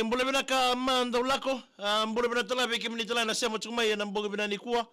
Mbole binaka manda ulako mbole binatala beke minitala na sema chuma ya mboga binani kuwa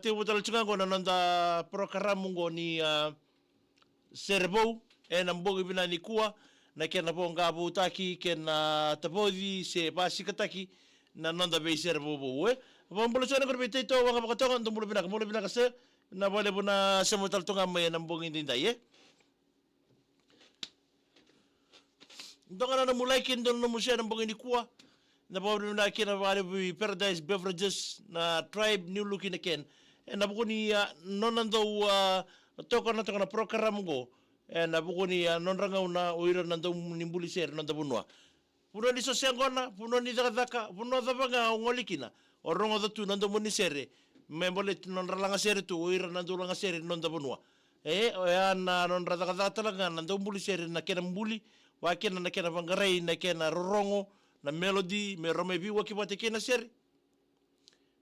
te butala chungango na nanda programu ngo ni serbo na mboga binani kuwa na kena bonga butaki kena tabodi se basikataki na nanda be serbo bowe mbole chona ko bete to wanga bakatonga mbole binaka se na bole buna sema tal tonga me na mboga ndinda ye ndongana na mulai kin don no mushe na mbongini kuwa na bawu na kina vale bi Paradise Beverages na Tribe New Look in again na bukuni nonando toko na program go na bukuni nonranga una oira nando nimbuli ser nando bunwa puno ni sosengona puno ni daka puno dabanga ngolikina orongo datu nando munisere membole nonranga sere tu oira nando langa sere nando bunwa na nonra daka talanga nando mbuli sere na kena mbuli wakena na kena vangarai na kena rorongo na melody me romevi wakibate kena sere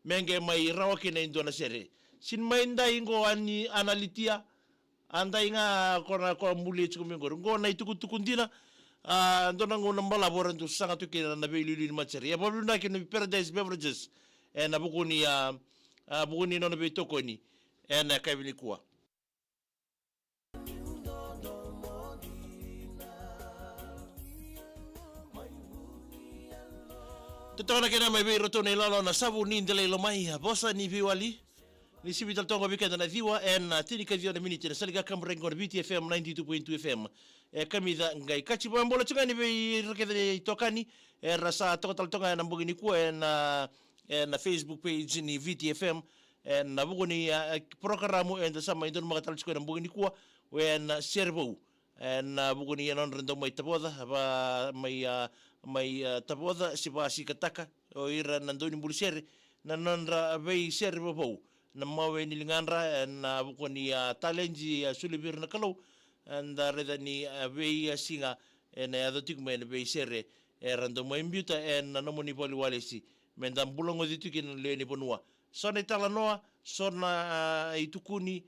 menge mai rawa kena indona sere sin mainda ingo ani analitia anda inga kona ko muli chukumingo ngo na itukutukundina ndona ngo nambala borandu sanga tukina na beilili macheri ya babu na kena Paradise Beverages na bukuni bukuni no be tokoni na kavini kuwa Tutona kena mai be rotone lalo na sabu ni ndele lo mai bosa ni viwali ni sibital tongo weekend na viwa tini ka viwa na minute na saliga kamrengo na BTFM 92.2 FM kamida ngai kachi bambola chungani be rekede tokani rasa total tonga na mbogini kuwa na Facebook page ni VTFM na bugoni programu sama indon magatal chukana mbogini kuwa na servo na buguni non rendo mai taboda ba mai taboda si kataka o ira nandoni bulisere na nonra bei servo bo na mawe ni linganra na buguni talenji sulibir na kalau anda reda ni bei singa na adotik men bei sere rando mai mbuta na nomoni poli walesi mendam bulongo ditukin le ni bonua sona tala noa sona itukuni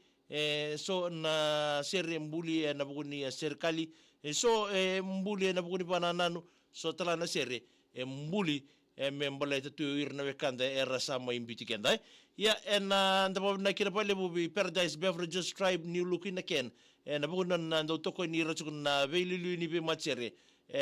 so na sere mbuli na buguni serikali so mbuli na buguni banananu so tala na sere mbuli membala tatu irna wekanda era sama imbiti kenda ya na ndabo na kira pale bubi Paradise Beverages Tribe New Look in again na buguna na ndo toko ni rachu na velilu ni be machere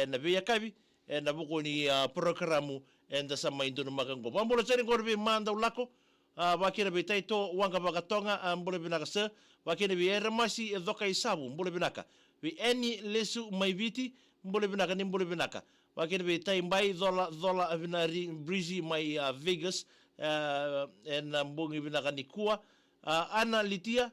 na be yakabi na buguni programu enda sama indunu magango bambola tsere ngorbe manda ulako wakina be taito wanga bagatonga mbole binaka se wakina be ermasi dhoka isabu mbole binaka be eni lesu maiviti mbole binaka ni mbole binaka wakina be taimbai dola avinari breezy mai Vegas en mbongi binaka ni kuwa ana litia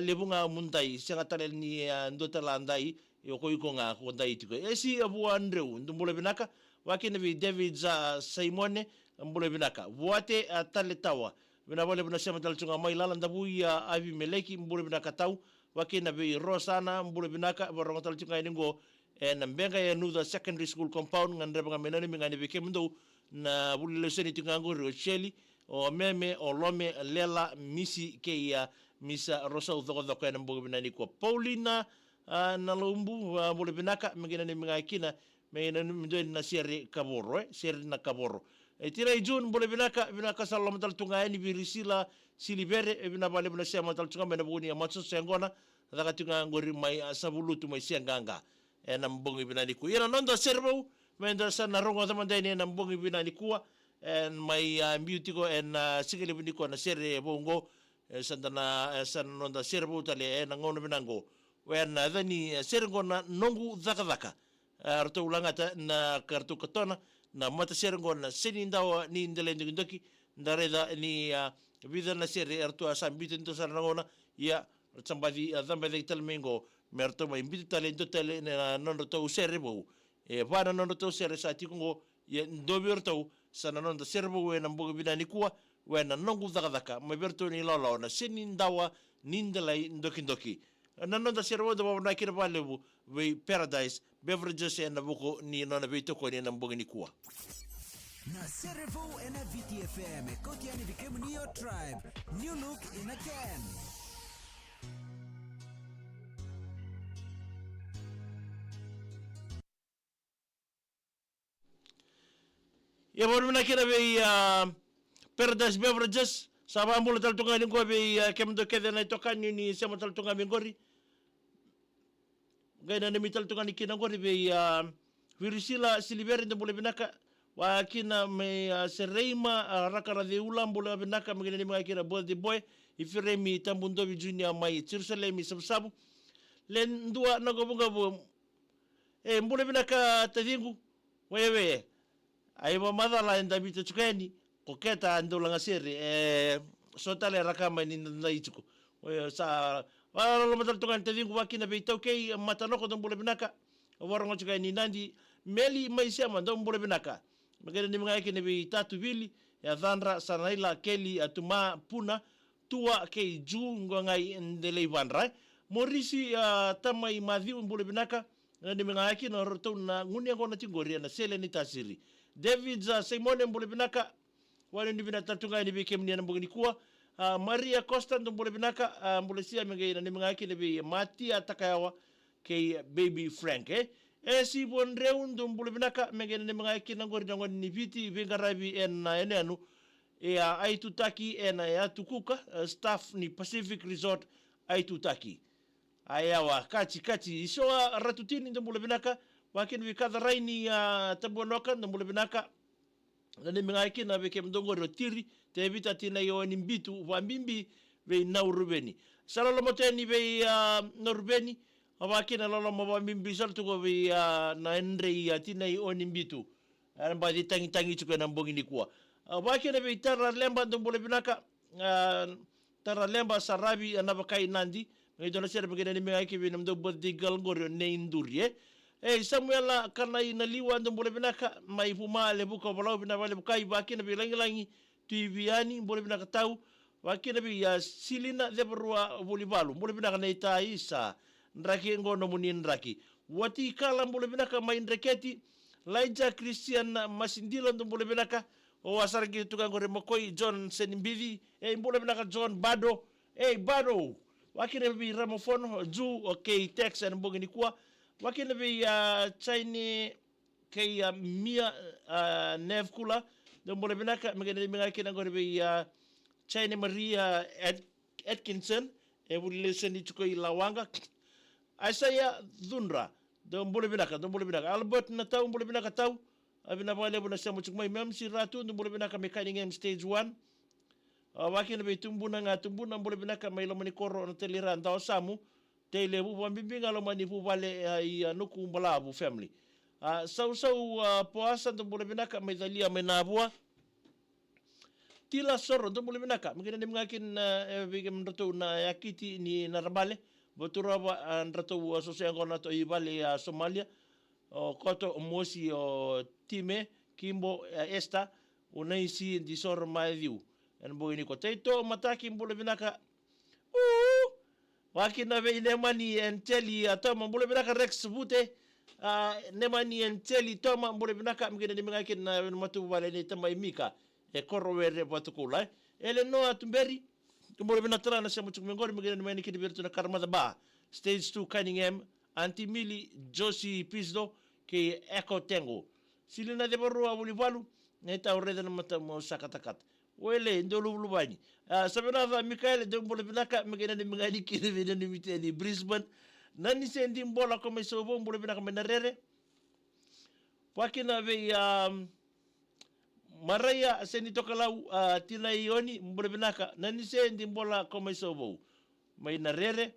lebunga muntai sengatale ni ndotala andai yoko nga kondai tiko esi abu andreu mbole binaka wakina be David Simone mbole binaka voate taletawa bina bole bina sema talchunga mai lala ndabu ya avi meleki mbule bina katau wakina be Rosana mbule bina ka borongo talchunga ningo na mbenga ya Nudha Secondary School compound ngandre banga menani mingani beke mndo na bule leseni tungango Rochelle o meme o lome lela misi ke ya misa Rosa udhoko dhoko ya mbule bina niko Paulina na lumbu mule binaka mengena ni mga kina mengena ni na seri kaboro seri na kaboro tira i June mule binaka sala matal tunga ni birisila silibere bina bale bina sia matal tunga mena buni amatso sengona daga tunga ngori mai sabulutu mai sianganga na mbongi bina ni ku ira nondo serbo menda sana rongo tamandeni na mbongi bina ni kuwa and my beautiful and sikili bini ko na seri bongo sandana sanonda serbo tale na ngono binango when dhani serengo na nongu dhaka arto ulangata na kartu katona na mata serengo na senindawa ni ndele ndoki ndareda ni vida na sere arto asambite ndo sarangona ya somebody dhamba talmengo merto mai mbite talento tele na nondo to serebo vana nondo to sere sa tikungo ya ndobirto sananonda serbo we na mbogo binani kuwa we na nongu dhaka maberto ni lolo na senindawa ni ndele ndoki nanonda servo da baba nakira balebu we Paradise Beverages and buko ni nona beito ko ni nambogi ni kuwa na servo na VTFM kotiani became new tribe new look in a can ya baba nakira be Paradise Beverages saba mbola taltunga ni ko be kemdo kede na tokani ni sema taltunga mingori gaina ni mital tunga ni kinangori be virisila silibere de bole binaka wa kina me sereima rakara de ulam bole binaka mengene ni makira bode boy ifiremi tambundo bi junior mai Jerusalem sabsabu len dua na gobunga bo mbole binaka tadingu wewe aiba madala enda bita tukeni koketa ndolanga seri sotale rakama ni ndaichuko sa wala matal tungan tadingu wakina be tokei matanoko don bole binaka warongo chuka ni nandi meli maisha mando bole binaka magere ni mga kine be tatu vili ya dhandra sanaila keli atuma puna tua kei jungo ngai ndele vanra morisi tamai madhiu bole binaka ni mga kine roto na nguni ngona tingoria na sele ni tasiri David Simone bole binaka wale ni bina tatunga ni bikem ni nambogi ni kuwa Maria Costa ndo mbole binaka mbole siya mengeina ni mga kine be Matia Takayawa ke Baby Frank si bon rew ndo mbole binaka mengeina ni mga kine ngori ngoni ni viti vingarabi enenu aitutaki ya tukuka staff ni Pacific Resort aitutaki ayawa kachi iso ratutini ndo mbole binaka wakini vikadha raini tabuanoka ndo mbole binaka nani mga kina beke mdongo rotiri te vita tina yo ni mbitu wa mbimbi ve naurubeni salalo moteni ve naurubeni awakina lolo mo mbimbi saltu go ve naendre tina yo ni mbitu amba di tangi chuko na mbongi ni kwa awakina ve tara lemba ndombole binaka tara lemba sarabi anabakai nandi ngidona sere beke ni mga kibi namdo bodi galngoro ne indurie Samuela kana inaliwa ndo mbole binaka maifuma lebuka balau bina bale bukai bakina bilangi tuiviani mbole binaka tau bakina bi silina debrua volibalu mbole binaka na itaisa ndraki ngono muni ndraki wati kala mbole binaka maindreketi Laija Christian masindila ndo mbole binaka o asargi tukangore mokoi John Senimbivi mbole binaka John Bado Bado wakina bi Ramofono Ju Tex and mbongi ni kwa wakina bi Chine kay Mia Nevkula ndo mbole binaka mga kina ngore bi Chine Maria Atkinson listen ni chuko ilawanga Isaiah Dhunra ndo mbole binaka Albert Natau mbole binaka tau abina bale buna samu chukmai memsi ratu ndo mbole binaka mekaning stage 1 wakina bi tumbuna mbole binaka mai lomani koro na telira ndao samu tele bu bambinga lo mani bu vale ya nuku mbalabu family poasa ndo mbole binaka mai dalia menabua tila soro ndo mbole binaka mingine ni mngakin bige mrato na yakiti ni narabale botura ba ndrato sosial ngona to ibale ya Somalia koto mosi time kimbo esta unaisi di sor maiu en boini ko teito mataki mbole binaka wakina ve nemani enteli atoma mbole binaka rex bute nemani enteli toma mbole binaka mingine ni mngakin na matu vale ni tama imika korowere batukula ele no atumberi mbole binatra na sema chukmengori mingine ni mani kidi bertu na karmada ba stage 2 Cunningham Antimili Josie Pisdo ke Eko Tengo. Sili na debaru awuli walu na tau reda na mata mo sakatakata. Wele ndolo ulubani. Sabena va Mikael Dombole Binaka megena ni mengani kile vina ni miteni Brisbane. Nani sendi mbola kome sobo mbole Binaka menarere. Wakina ve Maraya sendi tokalau tina ioni mbole Binaka. Nani sendi mbola kome sobo. May narere.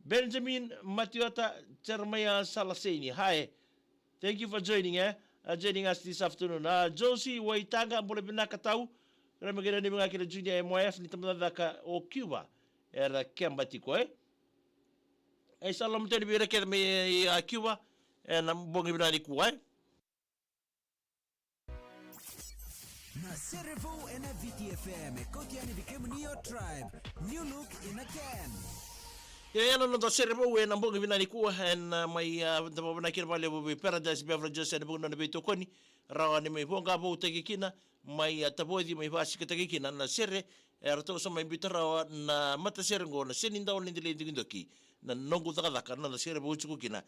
Benjamin Matiota Termaya Salaseni. Hi. Thank you for joining joining us this afternoon. Josie Waitanga mbole Binaka tau. Kaya maganda ni mga kila Junior MYF ni tamadada ka o Cuba. Era Kembatiko salam tani bira kaya may Cuba. Na mbongi binani kuwa Na Cerevo and VTFM. Kotiani became Neo Tribe. New look in a can. Kaya yan nung Cerevo na mbongi binani kuwa. And may napabana kira pala bubi Paradise Beverages and bunga na bito koni. Rawa ni may bonga po tagikina. May tapoidi may basi katagikina na sere rato sa may bitarawa na mataserengo na senindaw nindile dindoki na nongo takadaka na sere buchuku kina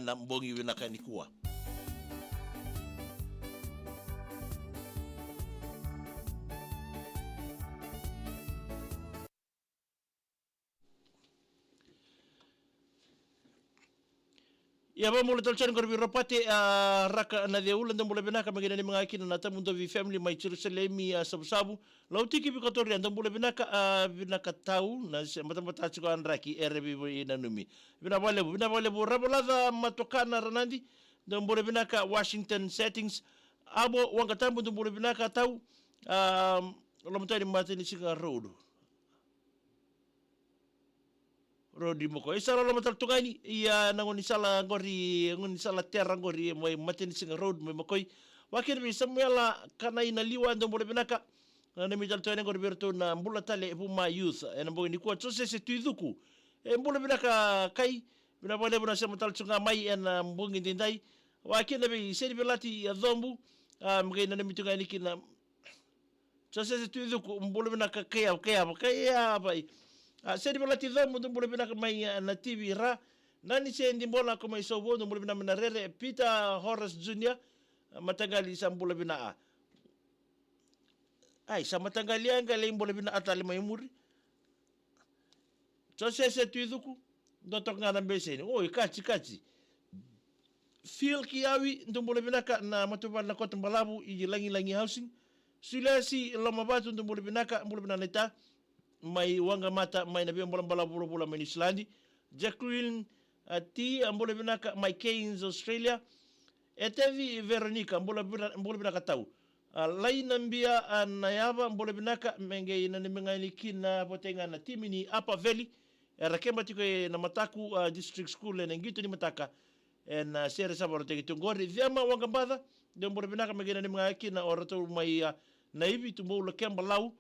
na mbongi winakanikua. Ya ba mula talchan ko rapate raka na de ulan mula binaka magina ni mga kina na tamundo vi family may Jerusalem sabu-sabu lautiki bi katori andam mula binaka binaka tau na mata ko anraki erbi na numi bina vale rabolada matokana ranandi ndam mula binaka Washington settings abo wanga tambu ndam mula binaka tau lamtani matini singa road Rodi moko. Isara lo matal tungani ia nangoni sala terra ngori mo mateni singa road mo mokoi. Wakir bi samuela kana ina liwa ndo mole binaka. Na mital tungani ngori berto na mbula tale puma youth. Ena mbo ni kwa chose se tuiduku. Mbula binaka kai bina pale bina sa matal tunga mai ena mbungi ndindai. Wakir bi seri belati ya dhombu mgena na mitungani kina chose se tuiduku mbula binaka kaya bai. Sedi bala ti dhomu ndu mbule binaka mai na TV ra. Nani sendi mbola ko mai sobo ndu mbule binaka rere. Peter Horace Jr. Matangali sa mbule binaka. Sa matangali anga le mbule binaka atali mai muri. So se tuiduku. Dotok nga nambeseni. Kachi. Phil Kiawi ndu mbule binaka na matubal na kota mbalabu. Iji langi housing. Sulasi lomabatu ndu mbule binaka neta. May wanga mata may nabi mbala bula may Islandi Jacqueline T ambole binaka may Keynes Australia etevi Veronica mbole binaka tau laina mbia nayaba mbole binaka menge ina nimengani kina potenga na timini Upper Valley rakemba tiko na mataku district school na ngito ni mataka na sere sabaro tegi tungori vyama wanga mbada ndio mbole binaka menge ina nimengani kina orato may naibi tumbo kemba lau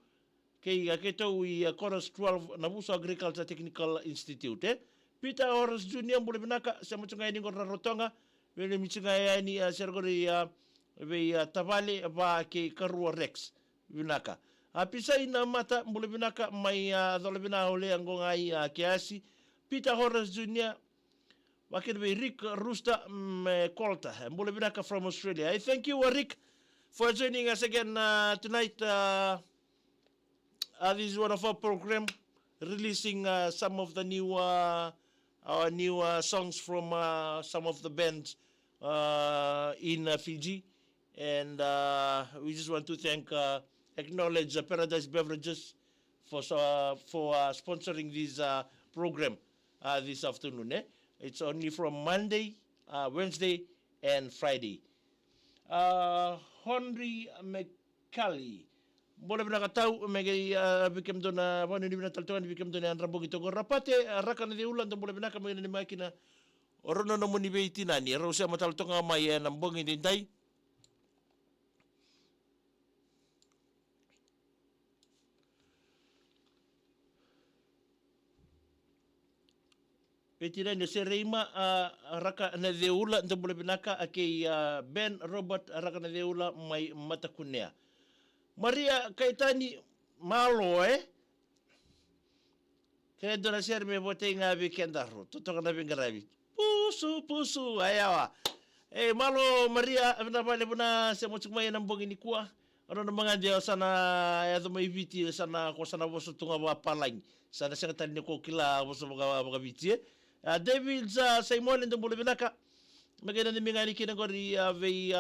kei aketo i Chorus 12 na Buso Agriculture Technical Institute Peter Horace Jr. mbule binaka sa machunga ini ngora rotonga vele michinga ini sergori ve tavale ba ke Karua Rex binaka apisa ina mata mbule binaka mai dole bina ole ngonga i kiasi Peter Horace Jr. wakir ve Rick Rooster Colta mbule binaka from Australia. I thank you Rick for joining us again tonight. This is one of our program releasing some of the new songs from some of the bands in Fiji, and we just want to acknowledge Paradise Beverages for sponsoring this program this afternoon. It's only from Monday, Wednesday, and Friday. Henry McCully. Boleh binakatau megi bikem dona wani ni binataltuan bikem dona anrabo gitu rapate rakan di ulan boleh binaka megi ni makina orono no muni beiti nani rosia mataltonga mai na mbongi dindai Petira ni sereima raka na de ulan boleh binaka ake Ben Robert raka na de ulan mai matakunea Maria Kaitani malo kaya doon na siya may bote nga weekend aro. Totoo na bing garabi. pusu ayawa malo Maria na pale buna se mo tsumay na mbongi ni kuwa ano na mga dia sana ya may viti sana ko sana boso tunga wa palang sana sa tan ni ko kila boso mga viti David sa Simon ndo bolo binaka magana ni mingani kinagori ve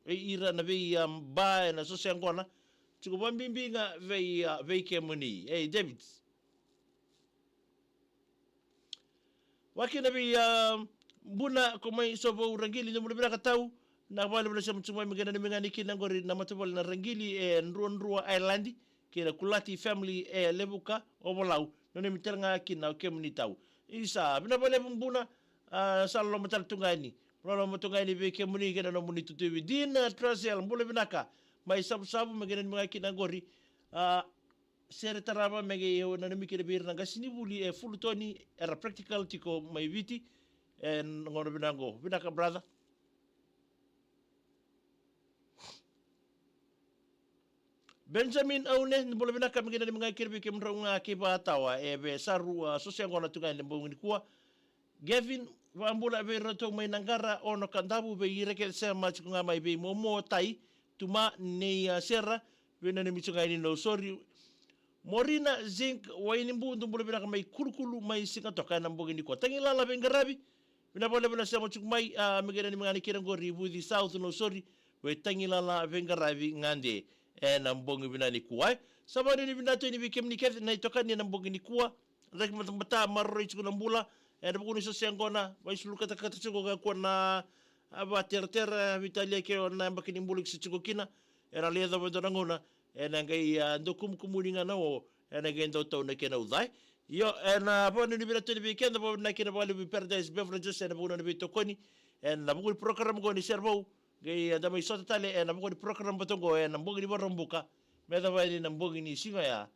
ira na ve ba na so siyangona tsiko bambimbinga ve kemuni David wakina bi buna ko may sobo rangili no mula katau na wala bala sa mtsumay magana ni mingani kinangori na matubal na rangili nruwa island kina kulati family lebuka obolau no ni miteranga kina kemuni tau isa bina bale buna salo matal tungani Rolo matungani be kemuni kina no muni tutuwi din trasel mula binaka may sabu magana ni mga kinangori sere taraba mege na mikira bir na gasini buli fulutoni era practical tiko may viti en ngono binaka brother Benjamin Aune nbola binaka mege na mga kirbi kimronga kibatawa be saru sosial ngona tungani mbongi kuwa Gavin wambula be roto may nangara ono kandabu be ireke sema chikunga may be momo tai tuma ne serra bena ne michungani no sorry Morina zinc wainimbu ndumbula binaka may kurukulu may singa toka na mbongi ko tangila la bengarabi binapole bina sema chukumai migena ni mangani kirango ribudi south no sorry we tangila la bengarabi ngande na mbongi bina ni kuwa sabani ni binato ni bikem ni kef na toka ni na mbongi ni kuwa rek matambata marro ichukuna mbula na bukuni so sengona wa isuluka takata chuko kwa na aba tertera vitalia ke na mbakini mbulu kichukina era leza bodonangona ena ngai ndokum kumulinga nao ena ngai ndo tau na kena udai yo ena bonu ni bira tuni weekend bo na kena bali paradise beverages ena bonu ni tokoni ena bukul program go ni servo ngai da mai sota tale ena bukul program botongo ena mbogi ni borombuka meda vai ni mbogi ni singa ya